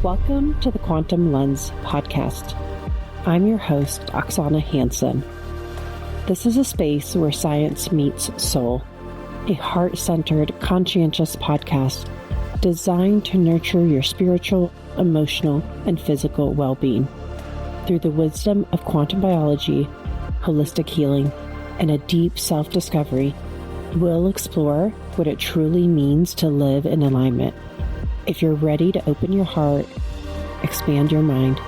Welcome to the Quantum Lens podcast. I'm your host, Oksana Hansen. This is a space where science meets soul, a heart-centered, conscientious podcast designed to nurture your spiritual, emotional, and physical well-being through the wisdom of quantum biology, holistic healing, and a deep self-discovery. We'll explore what it truly means to live in alignment. If you're ready to open your heart, expand your mind,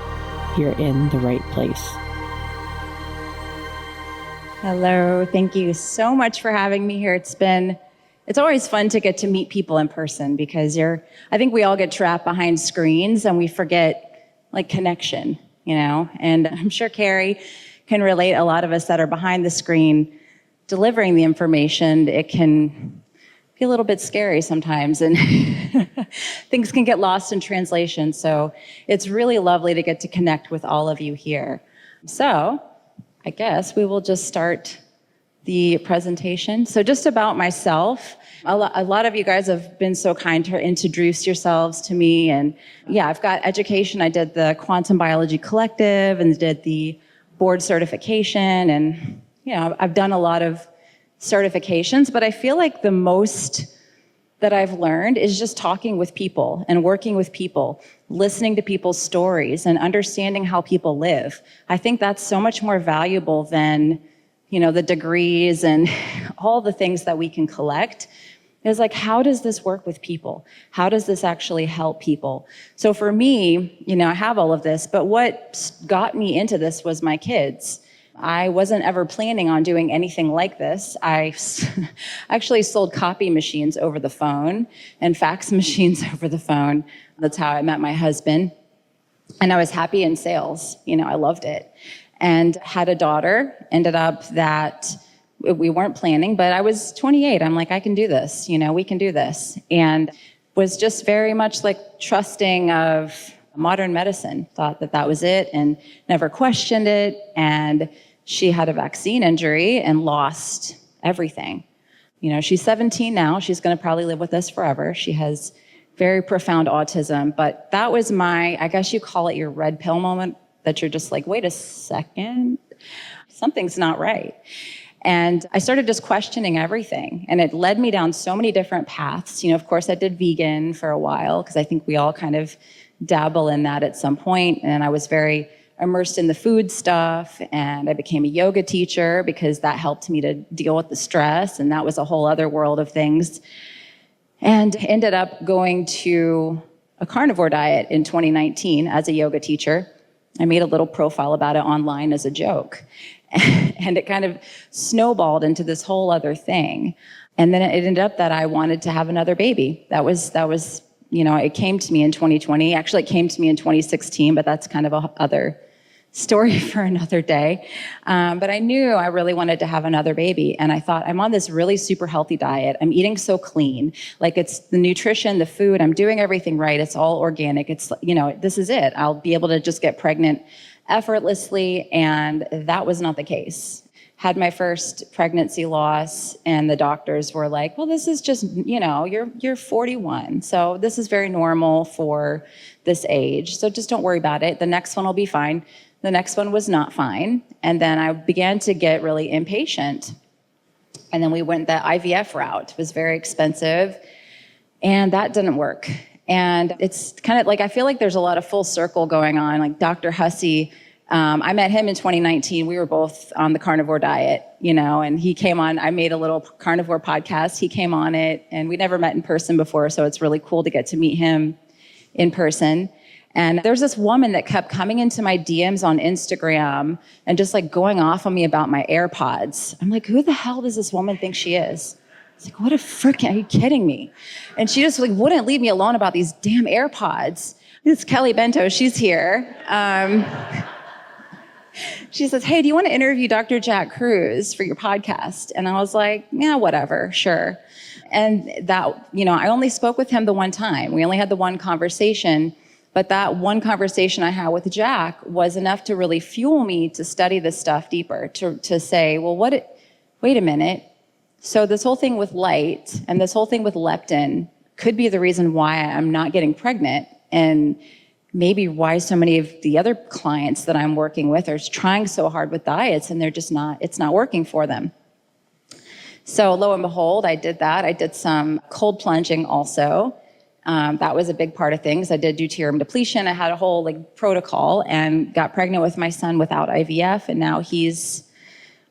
you're in the right place. Hello, thank you so much for having me here. It's always fun to get to meet people in person because I think we all get trapped behind screens and we forget connection, and I'm sure Carrie can relate. A lot of us that are behind the screen delivering the information, it can be a little bit scary sometimes and things can get lost in translation. So it's really lovely to get to connect with all of you here. So I guess we will just start the presentation. So just about myself, a lot of you guys have been so kind to introduce yourselves to me. And yeah, I've got education. I did the Quantum Biology Collective and did the board certification. And I've done a lot of certifications, but I feel like the most that I've learned is just talking with people and working with people, listening to people's stories and understanding how people live. I think that's so much more valuable than, the degrees and all the things that we can collect. Is how does this work with people? How does this actually help people? So for me, I have all of this, but what got me into this was my kids. I wasn't ever planning on doing anything like this. I actually sold copy machines over the phone and fax machines over the phone. That's how I met my husband. And I was happy in sales. I loved it. And had a daughter. Ended up that we weren't planning, but I was 28. I'm like, I can do this. We can do this. And was just very much trusting of modern medicine. Thought that was it and never questioned it. And she had a vaccine injury and lost everything. She's 17 now. She's going to probably live with us forever. She has very profound autism. But that was I guess you call it your red pill moment, that you're just wait a second, something's not right. And I started just questioning everything. And it led me down so many different paths. Of course, I did vegan for a while because I think we all kind of dabble in that at some point. And I was very immersed in the food stuff. And I became a yoga teacher because that helped me to deal with the stress. And that was a whole other world of things. And ended up going to a carnivore diet in 2019 as a yoga teacher. I made a little profile about it online as a joke. And it kind of snowballed into this whole other thing. And then it ended up that I wanted to have another baby. That was it came to me in 2020. Actually, it came to me in 2016, but that's kind of other story for another day. But I knew I really wanted to have another baby. And I thought, I'm on this really super healthy diet. I'm eating so clean. It's the nutrition, the food, I'm doing everything right. It's all organic. It's, this is it. I'll be able to just get pregnant effortlessly. And that was not the case. Had my first pregnancy loss, and the doctors were like, well, this is just, you're 41. So this is very normal for this age. So just don't worry about it. The next one will be fine. The next one was not fine. And then I began to get really impatient. And then we went the IVF route. It was very expensive. And that didn't work. And it's kind of I feel like there's a lot of full circle going on. Dr. Hussey, I met him in 2019. We were both on the carnivore diet, and he came on. I made a little carnivore podcast. He came on it, and we never met in person before, so it's really cool to get to meet him in person. And there's this woman that kept coming into my DMs on Instagram and just going off on me about my AirPods. I'm like, who the hell does this woman think she is? It's what a freaking, are you kidding me? And she just wouldn't leave me alone about these damn AirPods. This is Kelly Bento, she's here. She says, hey, do you want to interview Dr. Jack Cruz for your podcast? And I was like, yeah, whatever, sure. And that, I only spoke with him the one time. We only had the one conversation. But that one conversation I had with Jack was enough to really fuel me to study this stuff deeper, to say, well, wait a minute. So this whole thing with light and this whole thing with leptin could be the reason why I'm not getting pregnant. And maybe why so many of the other clients that I'm working with are trying so hard with diets and it's not working for them. So lo and behold, I did that. I did some cold plunging also. That was a big part of things. I did deuterium depletion. I had a whole protocol and got pregnant with my son without IVF. And now he's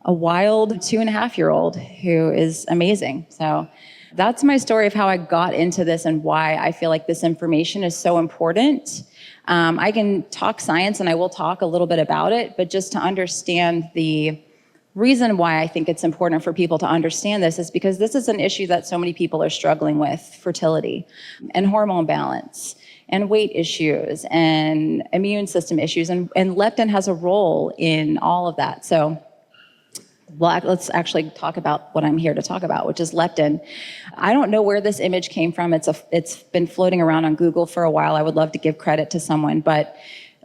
a wild 2.5-year-old who is amazing. So that's my story of how I got into this and why I feel like this information is so important. I can talk science and I will talk a little bit about it, but just to understand the reason why I think it's important for people to understand this is because this is an issue that so many people are struggling with: fertility and hormone balance and weight issues and immune system issues. And leptin has a role in all of that. So let's actually talk about what I'm here to talk about, which is leptin. I don't know where this image came from. It's been floating around on Google for a while. I would love to give credit to someone, but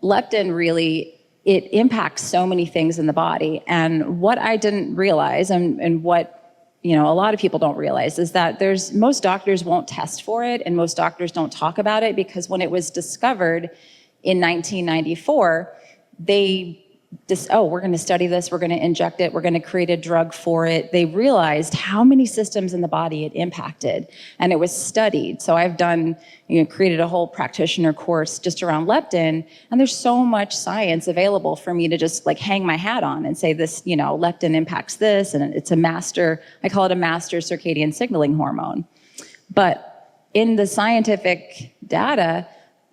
leptin really, it impacts so many things in the body. And what I didn't realize, and what a lot of people don't realize, is that most doctors won't test for it, and most doctors don't talk about it, because when it was discovered in 1994, they we're going to study this, we're going to inject it, we're going to create a drug for it. They realized how many systems in the body it impacted, and it was studied. So I've created a whole practitioner course just around leptin, and there's so much science available for me to just hang my hat on and say this, leptin impacts this, and it's I call it a master circadian signaling hormone. But in the scientific data,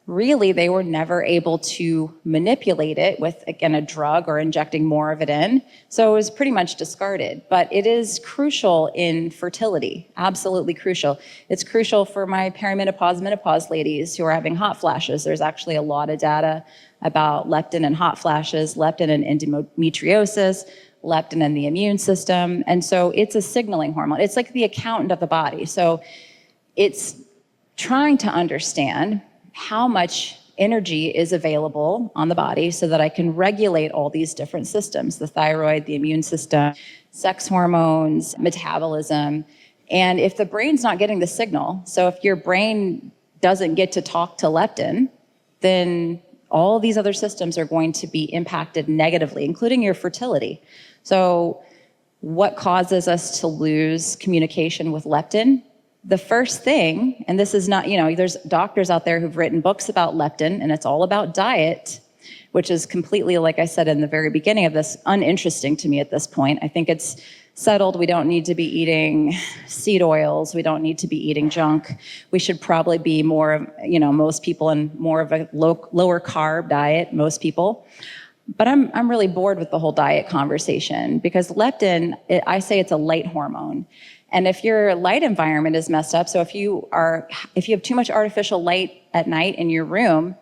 really, they were never able to manipulate it with, again, a drug or injecting more of it in. So it was pretty much discarded. But it is crucial in fertility, absolutely crucial. It's crucial for my perimenopause, menopause ladies who are having hot flashes. There's actually a lot of data about leptin and hot flashes, leptin and endometriosis, leptin and the immune system. And so it's a signaling hormone. It's like the accountant of the body. So it's trying to understand how much energy is available on the body so that I can regulate all these different systems: the thyroid, the immune system, sex hormones, metabolism. And if the brain's not getting the signal, so if your brain doesn't get to talk to leptin, then all these other systems are going to be impacted negatively, including your fertility. So what causes us to lose communication with leptin? The first thing, and this is not, there's doctors out there who've written books about leptin, and it's all about diet, which is completely, like I said in the very beginning of this, uninteresting to me at this point. I think it's settled. We don't need to be eating seed oils. We don't need to be eating junk. We should probably be more of, most people in more of a lower carb diet, most people. But I'm really bored with the whole diet conversation, because leptin, I say it's a light hormone. And if your light environment is messed up, so if you have too much artificial light at night in your room,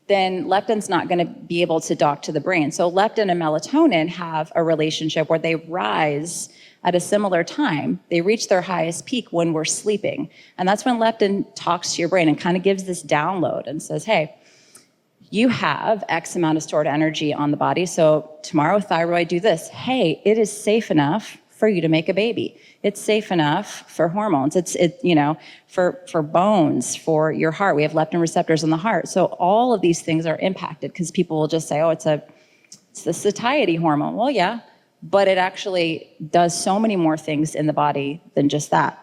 then leptin's not going to be able to dock to the brain. So leptin and melatonin have a relationship where they rise at a similar time. They reach their highest peak when we're sleeping. And that's when leptin talks to your brain and kind of gives this download and says, hey, you have X amount of stored energy on the body. So tomorrow, thyroid, do this. Hey, it is safe enough for you to make a baby. It's safe enough for hormones. For bones, for your heart. We have leptin receptors in the heart. So all of these things are impacted, because people will just say, oh, it's the satiety hormone. Well, yeah, but it actually does so many more things in the body than just that.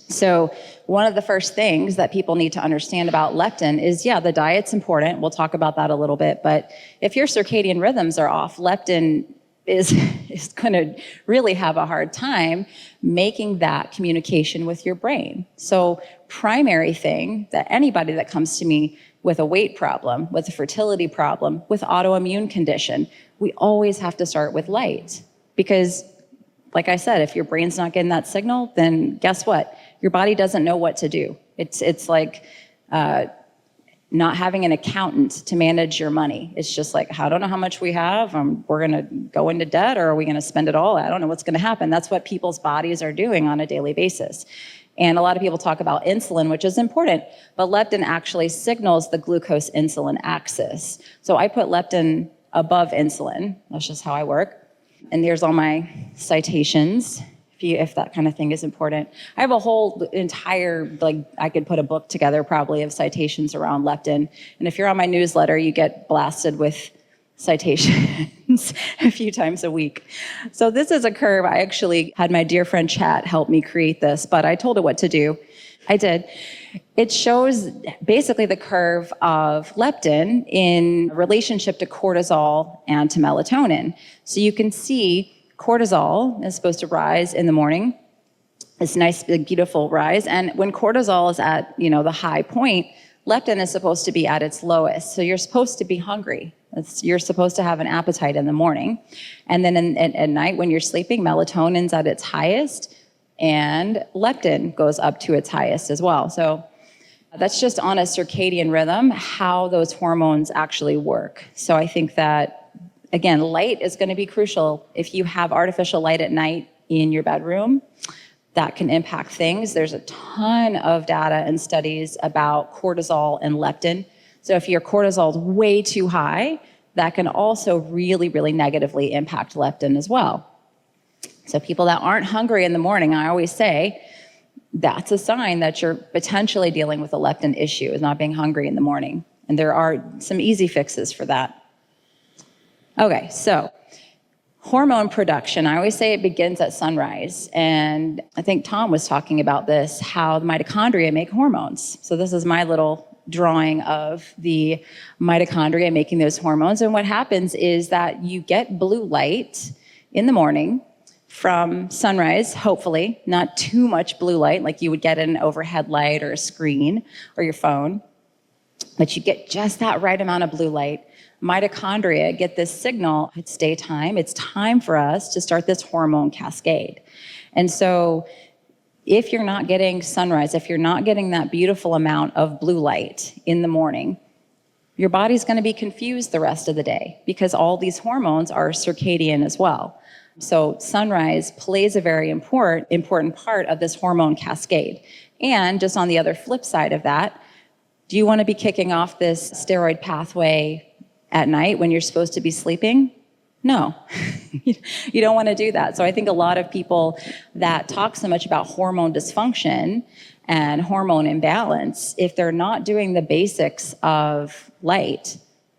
So one of the first things that people need to understand about leptin is, the diet's important. We'll talk about that a little bit. But if your circadian rhythms are off, leptin is going to really have a hard time making that communication with your brain. So primary thing that anybody that comes to me with a weight problem, with a fertility problem, with autoimmune condition, we always have to start with light. Because, like I said, if your brain's not getting that signal, then guess what? Your body doesn't know what to do. It's like not having an accountant to manage your money. It's just like, I don't know how much we have. We're going to go into debt, or are we going to spend it all? I don't know what's going to happen. That's what people's bodies are doing on a daily basis. And a lot of people talk about insulin, which is important, but leptin actually signals the glucose insulin axis. So I put leptin above insulin. That's just how I work. And here's all my citations if that kind of thing is important. I have a whole entire, I could put a book together probably of citations around leptin. And if you're on my newsletter, you get blasted with citations a few times a week. So this is a curve. I actually had my dear friend Chat help me create this, but I told it what to do. I did. It shows basically the curve of leptin in relationship to cortisol and to melatonin. So you can see cortisol is supposed to rise in the morning. It's nice, big, beautiful rise. And when cortisol is at, the high point, leptin is supposed to be at its lowest. So you're supposed to be hungry. You're supposed to have an appetite in the morning. And then at night when you're sleeping, melatonin's at its highest and leptin goes up to its highest as well. So that's just on a circadian rhythm, how those hormones actually work. So I think that, again, light is going to be crucial. If you have artificial light at night in your bedroom, that can impact things. There's a ton of data and studies about cortisol and leptin. So if your cortisol is way too high, that can also really, really negatively impact leptin as well. So people that aren't hungry in the morning, I always say, that's a sign that you're potentially dealing with a leptin issue, is not being hungry in the morning. And there are some easy fixes for that. Okay, so hormone production, I always say it begins at sunrise. And I think Tom was talking about this, how the mitochondria make hormones. So this is my little drawing of the mitochondria making those hormones. And what happens is that you get blue light in the morning from sunrise, hopefully, not too much blue light like you would get in an overhead light or a screen or your phone, but you get just that right amount of blue light. Mitochondria get this signal, it's daytime, it's time for us to start this hormone cascade. And so if you're not getting sunrise, if you're not getting that beautiful amount of blue light in the morning, your body's going to be confused the rest of the day because all these hormones are circadian as well. So sunrise plays a very important part of this hormone cascade. And just on the other flip side of that, do you want to be kicking off this steroid pathway at night when you're supposed to be sleeping? No, you don't want to do that. So I think a lot of people that talk so much about hormone dysfunction and hormone imbalance, if they're not doing the basics of light,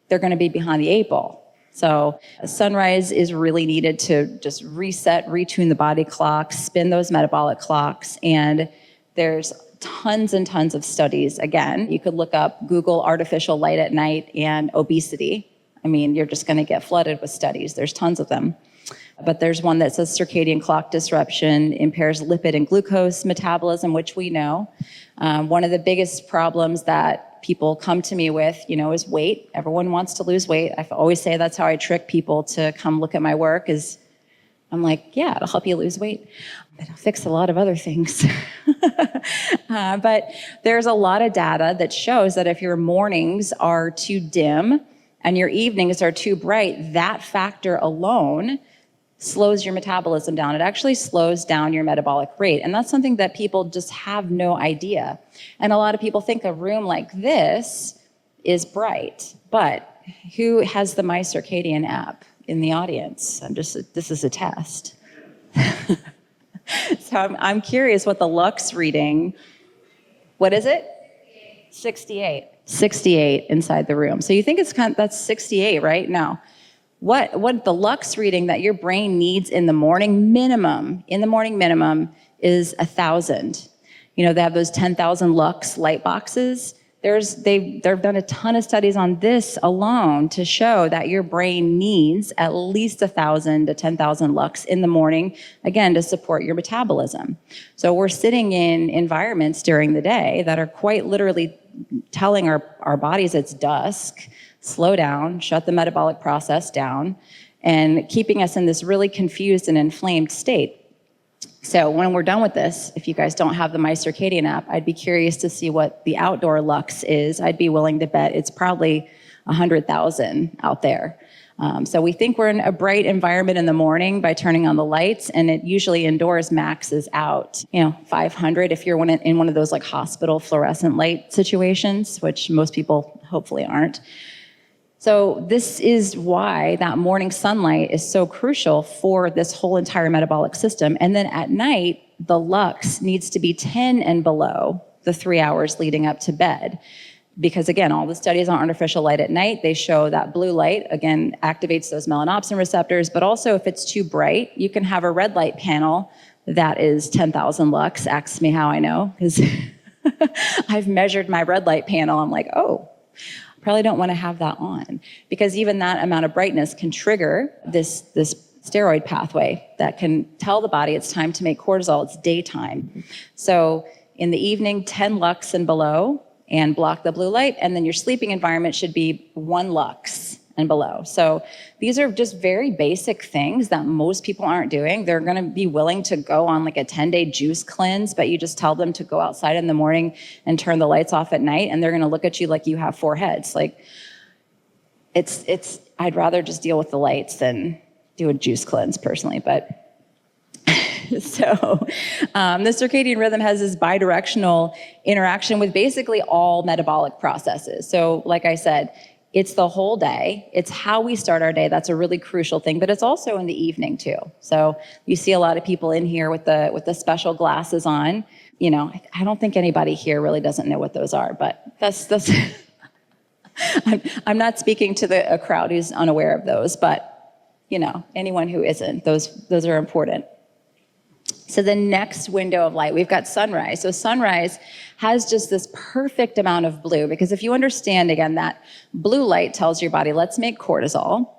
they're going to be behind the eight ball. So sunrise is really needed to just reset, retune the body clock, spin those metabolic clocks. And there's tons and tons of studies. Again, you could look up Google artificial light at night and obesity. I mean, you're just going to get flooded with studies. There's tons of them. But there's one that says circadian clock disruption impairs lipid and glucose metabolism, which we know. One of the biggest problems that people come to me with, is weight. Everyone wants to lose weight. I always say that's how I trick people to come look at my work is I'm like, yeah, it'll help you lose weight. It'll fix a lot of other things. But there's a lot of data that shows that if your mornings are too dim and your evenings are too bright, that factor alone slows your metabolism down. It actually slows down your metabolic rate. And that's something that people just have no idea. And a lot of people think a room like this is bright. But who has the My Circadian app in the audience? This is a test. So I'm curious what the Lux reading, what is it? 68. 68 inside the room. So you think that's 68, right? No. What the Lux reading that your brain needs in the morning minimum is 1,000. They have those 10,000 Lux light boxes. They've done a ton of studies on this alone to show that your brain needs at least 1,000 to 10,000 Lux in the morning, again, to support your metabolism. So we're sitting in environments during the day that are quite literally telling our bodies it's dusk, slow down, shut the metabolic process down, and keeping us in this really confused and inflamed state. So when we're done with this, if you guys don't have the My Circadian app, I'd be curious to see what the outdoor Lux is. I'd be willing to bet it's probably 100,000 out there. So we think we're in a bright environment in the morning by turning on the lights, and it usually indoors maxes out, 500 if you're in one of those like hospital fluorescent light situations, which most people hopefully aren't. So this is why that morning sunlight is so crucial for this whole entire metabolic system. And then at night, the lux needs to be 10 and below the 3 hours leading up to bed. Because again, all the studies on artificial light at night, they show that blue light, again, activates those melanopsin receptors. But also if it's too bright, you can have a red light panel that is 10,000 lux. Ask me how I know, because I've measured my red light panel. I'm like, oh, probably don't want to have that on, because even that amount of brightness can trigger this steroid pathway that can tell the body it's time to make cortisol. It's daytime. So in the evening, 10 lux and below, and block the blue light. And then your sleeping environment should be 1 lux and below. So these are just very basic things that most people aren't doing. They're going to be willing to go on like a 10-day juice cleanse, but you just tell them to go outside in the morning and turn the lights off at night, and they're going to look at you like you have 4 heads. Like I'd rather just deal with the lights than do a juice cleanse personally, but so the circadian rhythm has this bidirectional interaction with basically all metabolic processes. So like I said, it's the whole day. It's how we start our day. That's a really crucial thing, but it's also in the evening too. So you see a lot of people in here with the special glasses on. You know, I don't think anybody here really doesn't know what those are, but that's I'm not speaking to a crowd who's unaware of those, but you know, anyone who isn't, those are important. So the next window of light, we've got sunrise. So sunrise has just this perfect amount of blue, because if you understand, again, that blue light tells your body, let's make cortisol.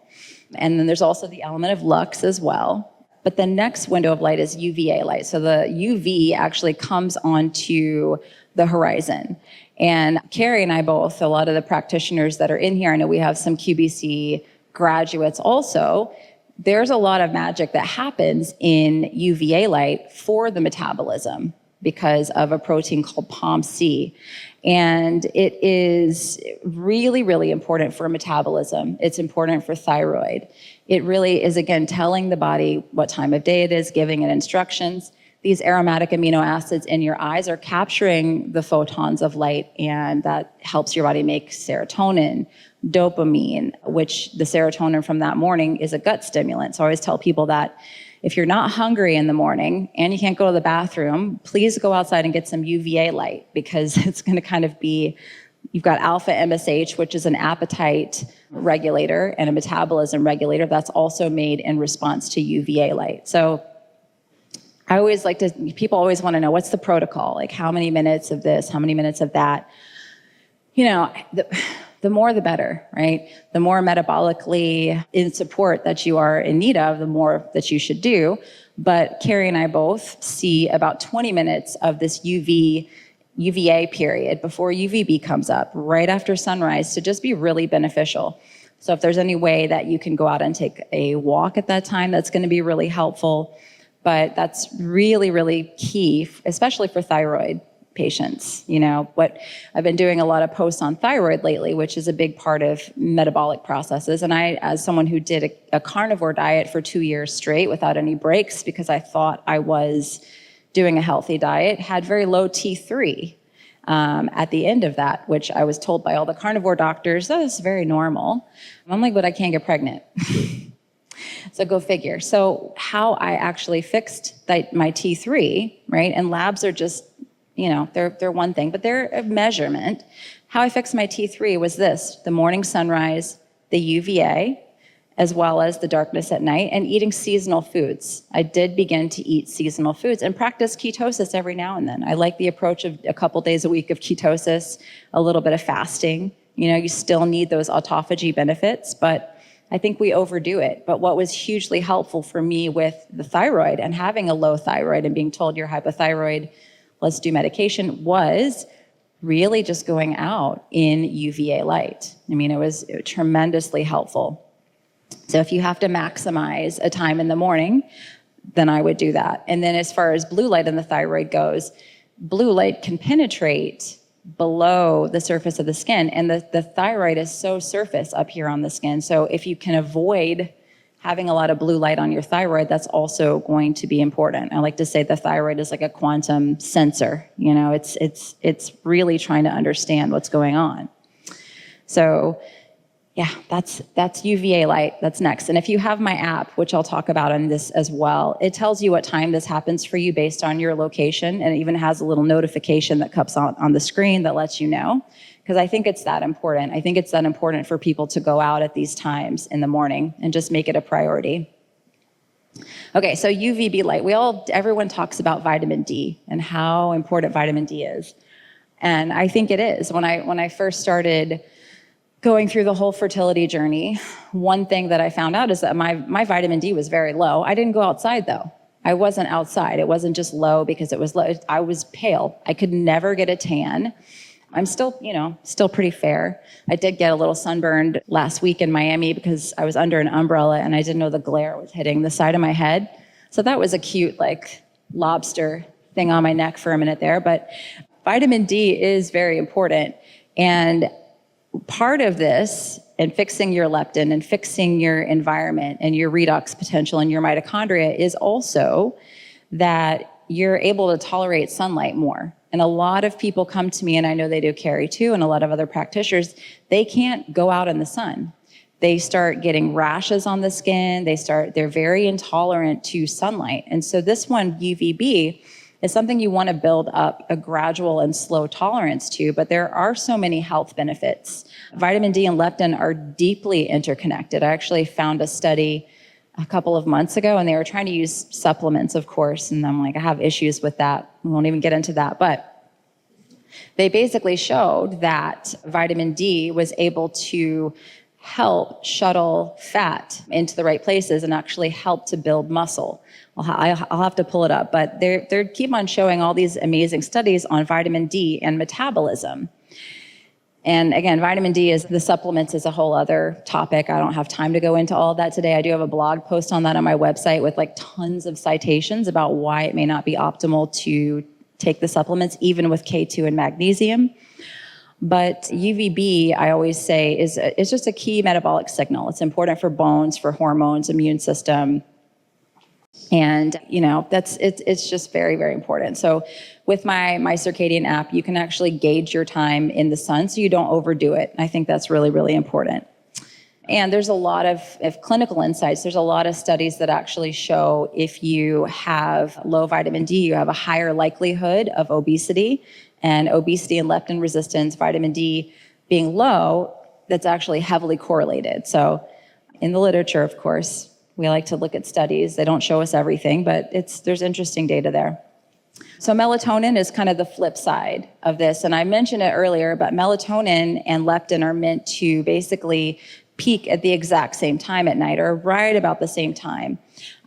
And then there's also the element of lux as well. But the next window of light is UVA light. So the UV actually comes onto the horizon. And Carrie and I both, a lot of the practitioners that are in here, I know we have some QBC graduates also, there's a lot of magic that happens in UVA light for the metabolism because of a protein called POMC. And it is really, really important for metabolism. It's important for thyroid. It really is, again, telling the body what time of day it is, giving it instructions. These aromatic amino acids in your eyes are capturing the photons of light, and that helps your body make serotonin, dopamine, which the serotonin from that morning is a gut stimulant. So I always tell people that if you're not hungry in the morning and you can't go to the bathroom, please go outside and get some UVA light, because it's going to kind of be, you've got alpha MSH, which is an appetite regulator and a metabolism regulator that's also made in response to UVA light. So I always like to, people always want to know, what's the protocol? Like how many minutes of this, how many minutes of that? You know, the more the better, right? The more metabolically in support that you are in need of, the more that you should do. But Carrie and I both see about 20 minutes of this UVA period before UVB comes up, right after sunrise, to just be really beneficial. So if there's any way that you can go out and take a walk at that time, that's going to be really helpful. But that's really, really key, especially for thyroid patients. You know, what I've been doing a lot of posts on thyroid lately, which is a big part of metabolic processes. And I, as someone who did a carnivore diet for 2 years straight without any breaks, because I thought I was doing a healthy diet, had very low T3 at the end of that, which I was told by all the carnivore doctors, that is very normal. I'm like, but I can't get pregnant. So go figure. So how I actually fixed my T3, right? And labs are just, you know, they're one thing, but they're a measurement. How I fixed my T3 was this: the morning sunrise, the UVA, as well as the darkness at night, and eating seasonal foods. I did begin to eat seasonal foods and practice ketosis every now and then. I like the approach of a couple days a week of ketosis, a little bit of fasting. You know, you still need those autophagy benefits, but I think we overdo it. But what was hugely helpful for me with the thyroid and having a low thyroid and being told you're hypothyroid, let's do medication, was really just going out in UVA light. I mean, it was tremendously helpful. So if you have to maximize a time in the morning, then I would do that. And then as far as blue light in the thyroid goes, blue light can penetrate below the surface of the skin, and the thyroid is so surface up here on the skin. So if you can avoid having a lot of blue light on your thyroid, that's also going to be important. I like to say the thyroid is like a quantum sensor. You know, it's really trying to understand what's going on. So Yeah, that's UVA light. That's next. And if you have my app, which I'll talk about in this as well, it tells you what time this happens for you based on your location. And it even has a little notification that comes on the screen that lets you know. Because I think it's that important. I think it's that important for people to go out at these times in the morning and just make it a priority. Okay, so UVB light. Everyone talks about vitamin D and how important vitamin D is. And I think it is. When I first started going through the whole fertility journey, one thing that I found out is that my vitamin D was very low. I didn't go outside though. I wasn't outside. It wasn't just low because it was low. I was pale. I could never get a tan. I'm still pretty fair. I did get a little sunburned last week in Miami because I was under an umbrella and I didn't know the glare was hitting the side of my head. So that was a cute lobster thing on my neck for a minute there. But vitamin D is very important. And part of this and fixing your leptin and fixing your environment and your redox potential and your mitochondria is also that you're able to tolerate sunlight more. And a lot of people come to me, and I know they do, Carrie too, and a lot of other practitioners, they can't go out in the sun. They start getting rashes on the skin. They're very intolerant to sunlight. And so this one, UVB, is something you want to build up a gradual and slow tolerance to, but there are so many health benefits. Vitamin D and leptin are deeply interconnected. I actually found a study a couple of months ago, and they were trying to use supplements, of course, and I'm like, I have issues with that. We won't even get into that, but they basically showed that vitamin D was able to help shuttle fat into the right places and actually help to build muscle. I'll have to pull it up, but they keep on showing all these amazing studies on vitamin D and metabolism. And again, vitamin D the supplements is a whole other topic. I don't have time to go into all of that today. I do have a blog post on that on my website with tons of citations about why it may not be optimal to take the supplements, even with K2 and magnesium. But UVB, I always say, is just a key metabolic signal. It's important for bones, for hormones, immune system. And, it's just very, very important. So with my Circadian app, you can actually gauge your time in the sun so you don't overdo it. I think that's really, really important. And there's a lot of clinical insights. There's a lot of studies that actually show if you have low vitamin D, you have a higher likelihood of obesity. And obesity and leptin resistance, vitamin D being low, that's actually heavily correlated. So in the literature, of course, we like to look at studies. They don't show us everything, but there's interesting data there. So melatonin is kind of the flip side of this. And I mentioned it earlier, but melatonin and leptin are meant to basically peak at the exact same time at night, or right about the same time.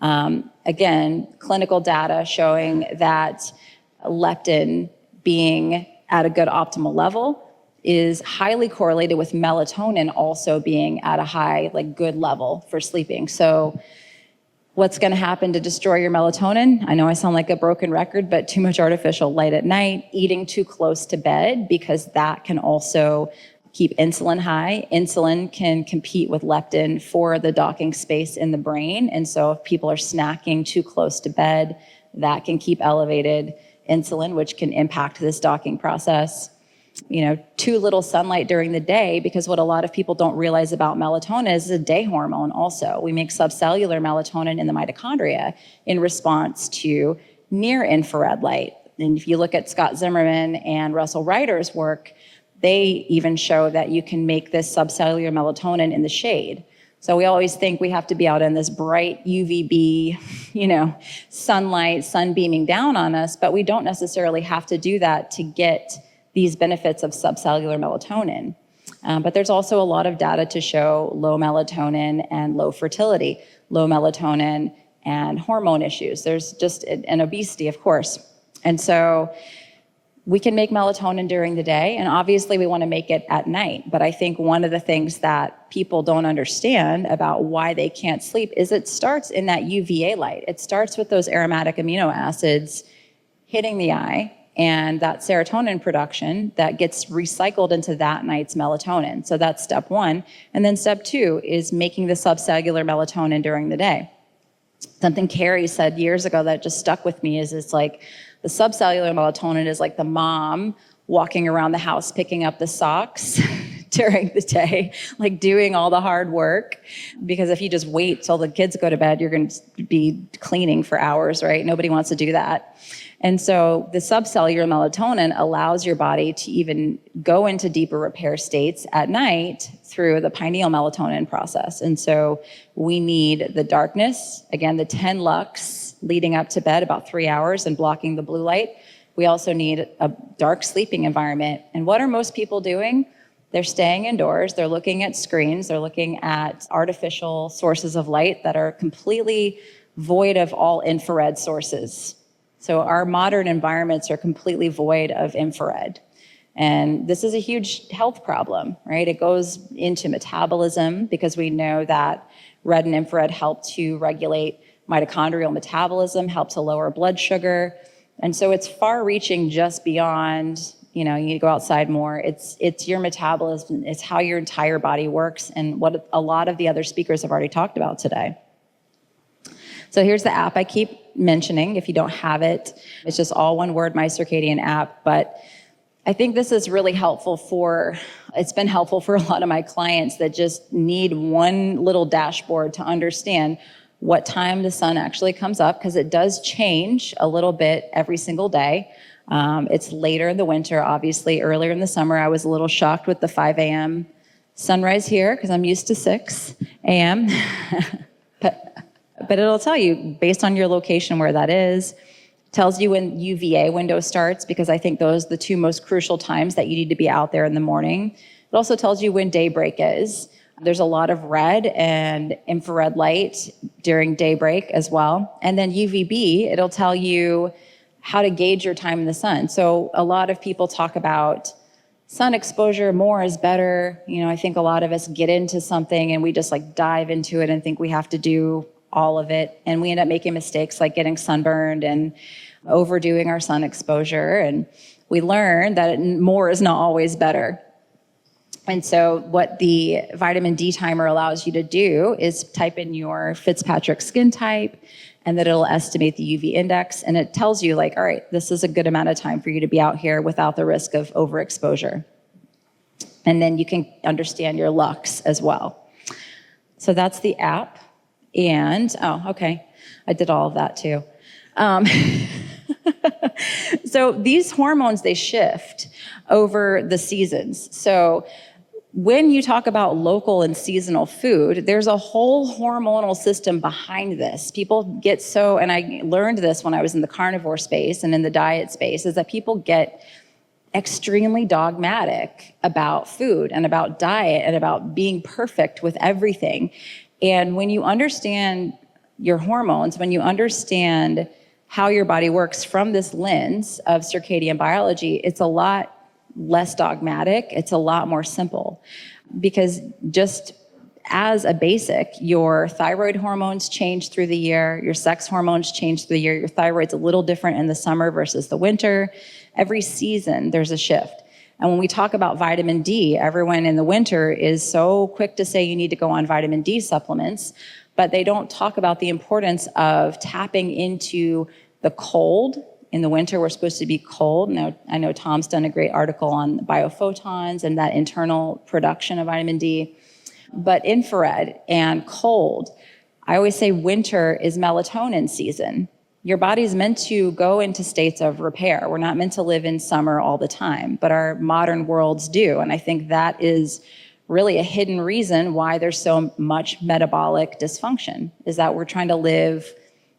Again, clinical data showing that leptin being at a good optimal level is highly correlated with melatonin also being at a high, good level for sleeping. So what's going to happen to destroy your melatonin? I know I sound like a broken record, but too much artificial light at night, eating too close to bed, because that can also keep insulin high. Insulin can compete with leptin for the docking space in the brain. And so if people are snacking too close to bed, that can keep elevated insulin, which can impact this docking process. Too little sunlight during the day, because what a lot of people don't realize about melatonin is a day hormone also. We make subcellular melatonin in the mitochondria in response to near infrared light. And if you look at Scott Zimmerman and Russell Ryder's work, they even show that you can make this subcellular melatonin in the shade. So we always think we have to be out in this bright UVB, sunlight, sun beaming down on us, but we don't necessarily have to do that to get these benefits of subcellular melatonin. But there's also a lot of data to show low melatonin and low fertility, low melatonin and hormone issues. There's just an obesity, of course. And so we can make melatonin during the day, and obviously we want to make it at night. But I think one of the things that people don't understand about why they can't sleep is it starts in that UVA light. It starts with those aromatic amino acids hitting the eye, and that serotonin production that gets recycled into that night's melatonin. So that's step one. And then step two is making the subcellular melatonin during the day. Something Carrie said years ago that just stuck with me is it's like the subcellular melatonin is like the mom walking around the house picking up the socks during the day, like doing all the hard work. Because if you just wait till the kids go to bed, you're going to be cleaning for hours, right? Nobody wants to do that. And so the subcellular melatonin allows your body to even go into deeper repair states at night through the pineal melatonin process. And so we need the darkness, again, the 10 lux leading up to bed, about 3 hours, and blocking the blue light. We also need a dark sleeping environment. And what are most people doing? They're staying indoors. They're looking at screens. They're looking at artificial sources of light that are completely void of all infrared sources. So our modern environments are completely void of infrared. And this is a huge health problem, right? It goes into metabolism because we know that red and infrared help to regulate mitochondrial metabolism, help to lower blood sugar. And so it's far-reaching just beyond, you need to go outside more. It's your metabolism. It's how your entire body works, and what a lot of the other speakers have already talked about today. So here's the app I keep mentioning. If you don't have it, it's just all one word, My Circadian app. But I think this is really helpful it's been helpful for a lot of my clients that just need one little dashboard to understand what time the sun actually comes up, because it does change a little bit every single day. It's later in the winter, obviously. Earlier in the summer, I was a little shocked with the 5 a.m. sunrise here because I'm used to 6 a.m. But it'll tell you based on your location where that is. Tells you when UVA window starts, because I think those are the two most crucial times that you need to be out there in the morning. It also tells you when daybreak is. There's a lot of red and infrared light during daybreak as well. And then UVB, it'll tell you how to gauge your time in the sun. So a lot of people talk about sun exposure, more is better. I think a lot of us get into something and we just dive into it and think we have to do all of it. And we end up making mistakes like getting sunburned and overdoing our sun exposure. And we learn that more is not always better. And so what the vitamin D timer allows you to do is type in your Fitzpatrick skin type, and that it'll estimate the UV index. And it tells you all right, this is a good amount of time for you to be out here without the risk of overexposure. And then you can understand your lux as well. So that's the app. And, okay, I did all of that too. So these hormones, they shift over the seasons. So when you talk about local and seasonal food, there's a whole hormonal system behind this. People get and I learned this when I was in the carnivore space and in the diet space, is that people get extremely dogmatic about food and about diet and about being perfect with everything. And when you understand your hormones, when you understand how your body works from this lens of circadian biology, it's a lot less dogmatic. It's a lot more simple. Because just as a basic, your thyroid hormones change through the year, your sex hormones change through the year, your thyroid's a little different in the summer versus the winter. Every season, there's a shift. And when we talk about vitamin D, everyone in the winter is so quick to say you need to go on vitamin D supplements, but they don't talk about the importance of tapping into the cold. In the winter, we're supposed to be cold. Now, I know Tom's done a great article on biophotons and that internal production of vitamin D. But infrared and cold, I always say winter is melatonin season. Your body's meant to go into states of repair. We're not meant to live in summer all the time, but our modern worlds do. And I think that is really a hidden reason why there's so much metabolic dysfunction, is that we're trying to live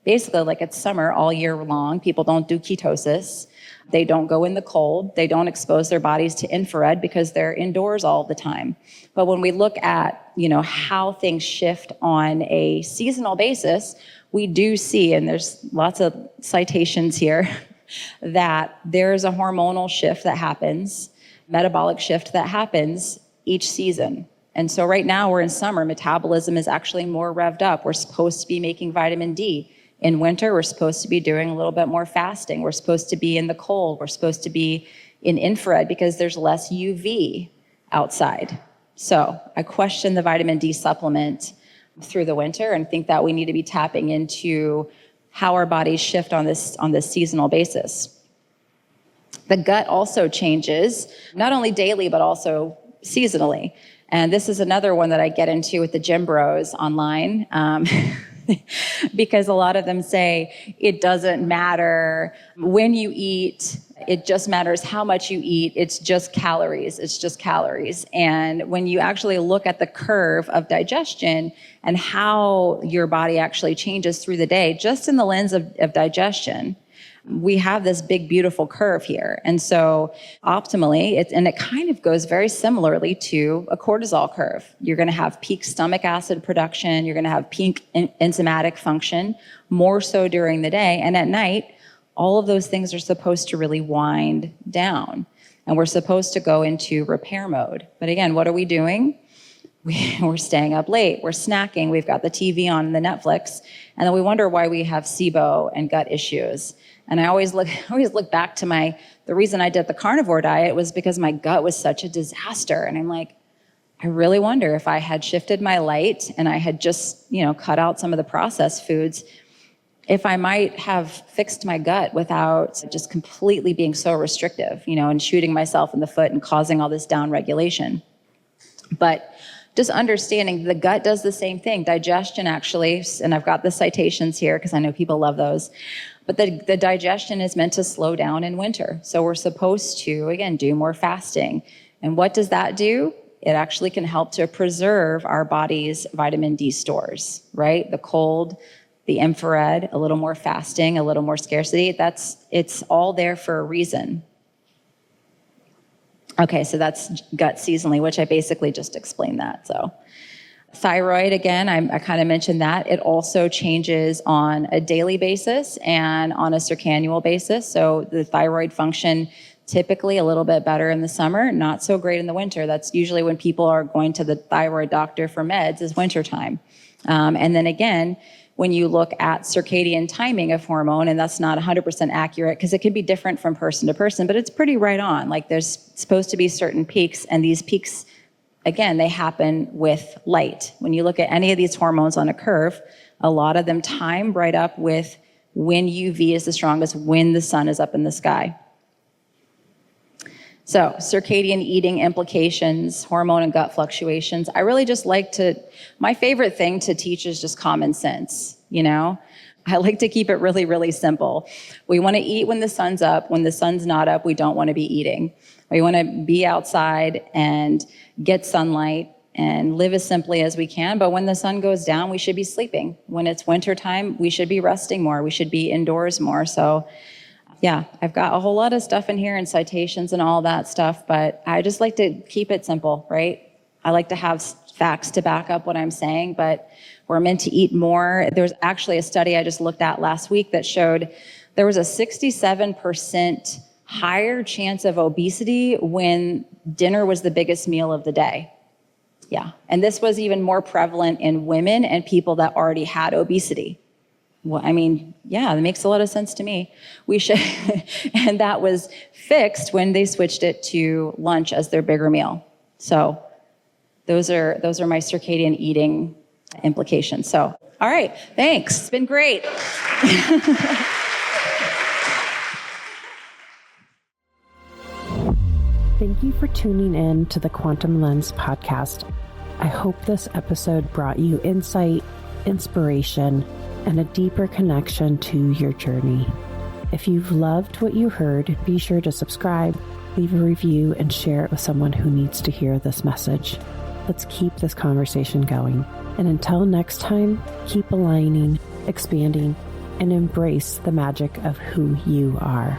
basically like it's summer all year long. People don't do ketosis. They don't go in the cold. They don't expose their bodies to infrared because they're indoors all the time. But when we look at, how things shift on a seasonal basis, we do see, and there's lots of citations here, that there's a hormonal shift that happens, metabolic shift that happens each season. And so right now we're in summer, metabolism is actually more revved up. We're supposed to be making vitamin D. In winter, we're supposed to be doing a little bit more fasting. We're supposed to be in the cold. We're supposed to be in infrared because there's less UV outside. So I question the vitamin D supplement through the winter and think that we need to be tapping into how our bodies shift on this seasonal basis. The gut also changes, not only daily, but also seasonally. And this is another one that I get into with the gym bros online. Because a lot of them say it doesn't matter when you eat, it just matters how much you eat. It's just calories. It's just calories. And when you actually look at the curve of digestion and how your body actually changes through the day, just in the lens of digestion, we have this big, beautiful curve here. And so optimally, it kind of goes very similarly to a cortisol curve. You're going to have peak stomach acid production. You're going to have peak enzymatic function, more so during the day. And at night, all of those things are supposed to really wind down. And we're supposed to go into repair mode. But again, what are we doing? We're staying up late. We're snacking. We've got the TV on, the Netflix. And then we wonder why we have SIBO and gut issues. And I always look back to the reason I did the carnivore diet was because my gut was such a disaster. And I'm like, I really wonder if I had shifted my light and I had just, cut out some of the processed foods, if I might have fixed my gut without just completely being so restrictive, and shooting myself in the foot and causing all this downregulation. But just understanding the gut does the same thing. Digestion actually, and I've got the citations here because I know people love those, but the digestion is meant to slow down in winter. So we're supposed to, again, do more fasting. And what does that do? It actually can help to preserve our body's vitamin D stores, right? The cold, the infrared, a little more fasting, a little more scarcity. It's all there for a reason. Okay, so that's gut seasonally, which I basically just explained that. So thyroid, again, I kind of mentioned that. It also changes on a daily basis and on a circannual basis. So the thyroid function typically a little bit better in the summer, not so great in the winter. That's usually when people are going to the thyroid doctor for meds is wintertime. And then again, when you look at circadian timing of hormone, and that's not 100% accurate because it can be different from person to person, but it's pretty right on. Like there's supposed to be certain peaks, and these peaks, again, they happen with light. When you look at any of these hormones on a curve, a lot of them time right up with when UV is the strongest, when the sun is up in the sky. So circadian eating implications, hormone and gut fluctuations. I really just my favorite thing to teach is just common sense, I like to keep it really, really simple. We want to eat when the sun's up. When the sun's not up, we don't want to be eating. We want to be outside and get sunlight and live as simply as we can. But when the sun goes down, we should be sleeping. When it's wintertime, we should be resting more. We should be indoors more. So yeah, I've got a whole lot of stuff in here and citations and all that stuff, but I just like to keep it simple, right? I like to have facts to back up what I'm saying, but we're meant to eat more. There's actually a study I just looked at last week that showed there was a 67% higher chance of obesity when dinner was the biggest meal of the day. Yeah, and this was even more prevalent in women and people that already had obesity. Well, yeah, that makes a lot of sense to me. We should, and that was fixed when they switched it to lunch as their bigger meal. So those are my circadian eating implications. So, all right, thanks. It's been great. Thank you for tuning in to the Quantum Lens podcast. I hope this episode brought you insight, inspiration, and a deeper connection to your journey. If you've loved what you heard, be sure to subscribe, leave a review, and share it with someone who needs to hear this message. Let's keep this conversation going. And until next time, keep aligning, expanding, and embrace the magic of who you are.